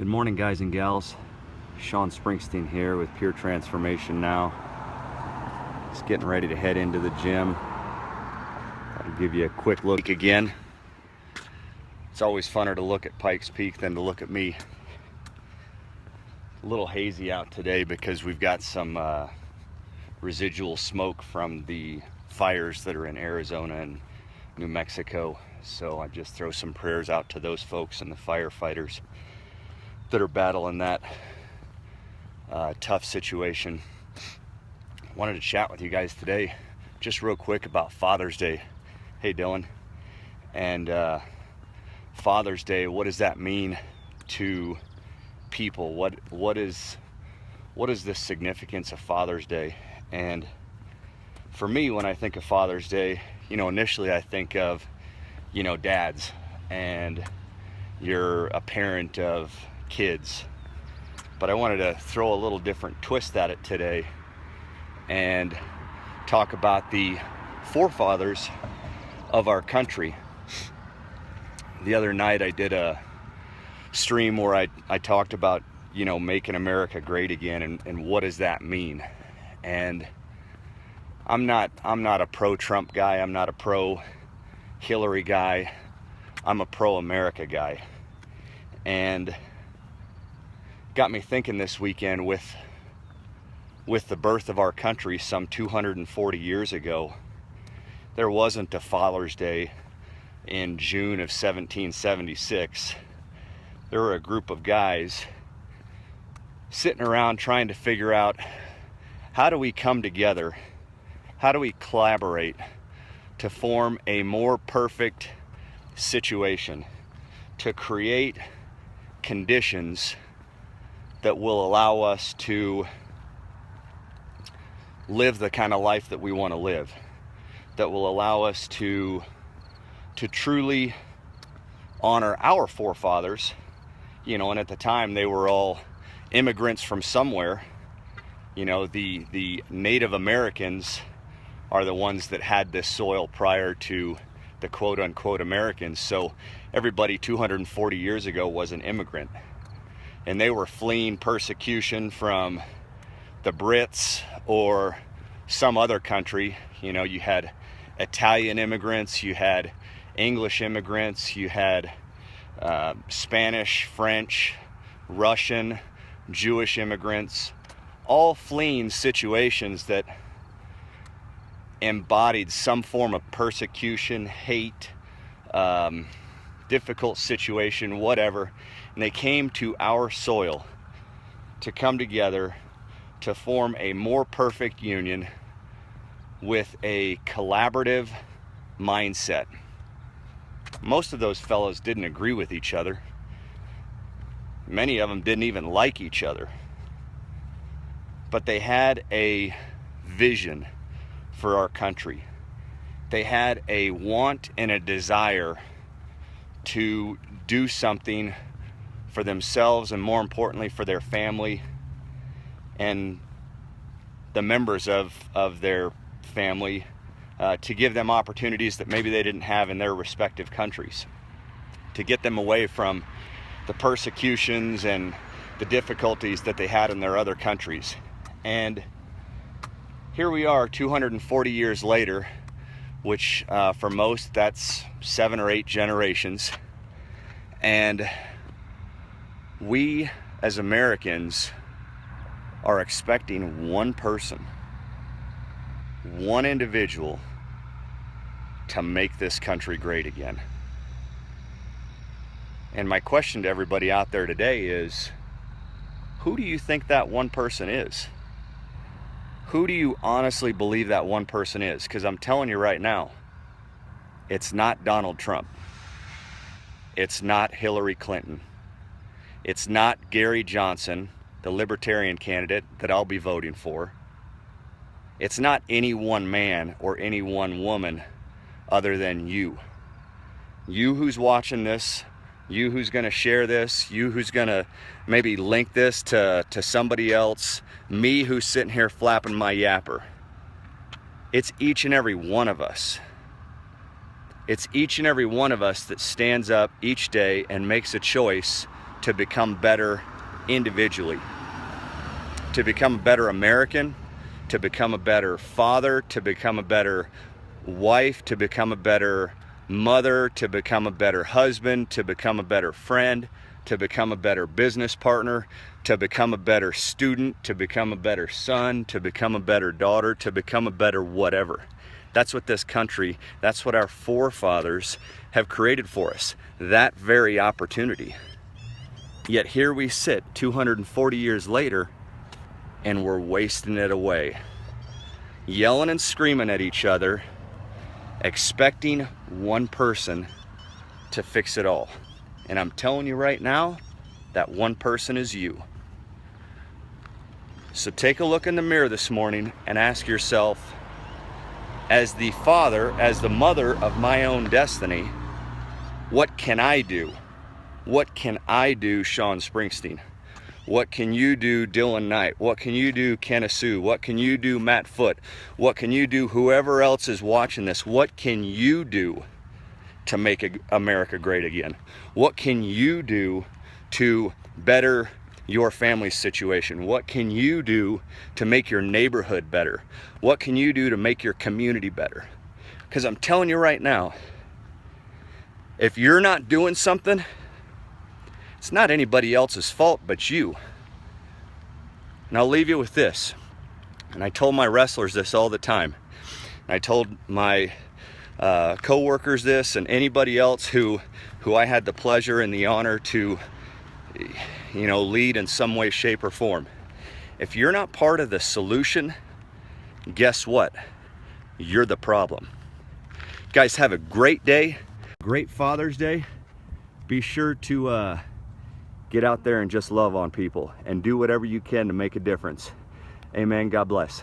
Good morning, guys and gals. Sean Springsteen here with Pure Transformation Now. Just getting ready to head into the gym. I'll give you a quick look again. It's always funner to look at Pikes Peak than to look at me. A little hazy out today because we've got some residual smoke from the fires that are in Arizona and New Mexico. So I just throw some prayers out to those folks and the firefighters that are battling that tough situation. Wanted to chat with you guys today just real quick about Father's Day. Hey Dylan. And Father's Day, what does that mean to people? What is the significance of Father's Day? And for me, when I think of Father's Day, initially I think of dads, and you're a parent of kids. But I wanted to throw a little different twist at it today and talk about the forefathers of our country. The other night I did a stream where I talked about making America great again, and what does that mean. And I'm not a pro-Trump guy, I'm not a pro-Hillary guy, I'm a pro-America guy. And got me thinking this weekend with the birth of our country some 240 years ago. There wasn't a Father's Day in June of 1776. There were a group of guys sitting around trying to figure out, how do we come together? How do we collaborate to form a more perfect situation, to create conditions that will allow us to live the kind of life that we want to live, that will allow us to truly honor our forefathers, and at the time they were all immigrants from somewhere. The Native Americans are the ones that had this soil prior to the quote-unquote Americans. So everybody 240 years ago was an immigrant, and they were fleeing persecution from the Brits or some other country. You had Italian immigrants, you had English immigrants, you had Spanish, French, Russian, Jewish immigrants, all fleeing situations that embodied some form of persecution, hate, difficult situation, whatever. And they came to our soil to come together to form a more perfect union with a collaborative mindset. Most of those fellows didn't agree with each other. Many of them didn't even like each other. But they had a vision for our country. They had a want and a desire to do something for themselves, and more importantly for their family and the members of their family, to give them opportunities that maybe they didn't have in their respective countries, to get them away from the persecutions and the difficulties that they had in their other countries. And here we are 240 years later, which for most that's 7 or 8 generations, and we as Americans are expecting one person, one individual, to make this country great again. And my question to everybody out there today is, who do you think that one person is? Who do you honestly believe that one person is? Because I'm telling you right now, it's not Donald Trump. It's not Hillary Clinton. It's not Gary Johnson, the Libertarian candidate that I'll be voting for. It's not any one man or any one woman other than you. You who's watching this, you who's going to share this, you who's going to maybe link this to somebody else, me who's sitting here flapping my yapper. It's each and every one of us. It's each and every one of us that stands up each day and makes a choice to become better individually, to become a better American, to become a better father, to become a better wife, to become a better mother, to become a better husband, to become a better friend, to become a better business partner, to become a better student, to become a better son, to become a better daughter, to become a better whatever. That's what this country, that's what our forefathers have created for us, that very opportunity. Yet here we sit 240 years later and we're wasting it away, yelling and screaming at each other, expecting one person to fix it all. And I'm telling you right now, that one person is you. So take a look in the mirror this morning and ask yourself, as the father, as the mother of my own destiny, what can I do? What can I do, Sean Springsteen? What can you do, Dylan Knight? What can you do, Kenna Sue? What can you do, Matt Foote? What can you do, whoever else is watching this? What can you do to make America great again? What can you do to better your family's situation? What can you do to make your neighborhood better? What can you do to make your community better? Because I'm telling you right now, if you're not doing something, it's not anybody else's fault but you. And I'll leave you with this. And I told my wrestlers this all the time. And I told my co-workers this, and anybody else who I had the pleasure and the honor to lead in some way, shape, or form. If you're not part of the solution, guess what? You're the problem. Guys, have a great day. Great Father's Day. Be sure to get out there and just love on people and do whatever you can to make a difference. Amen. God bless.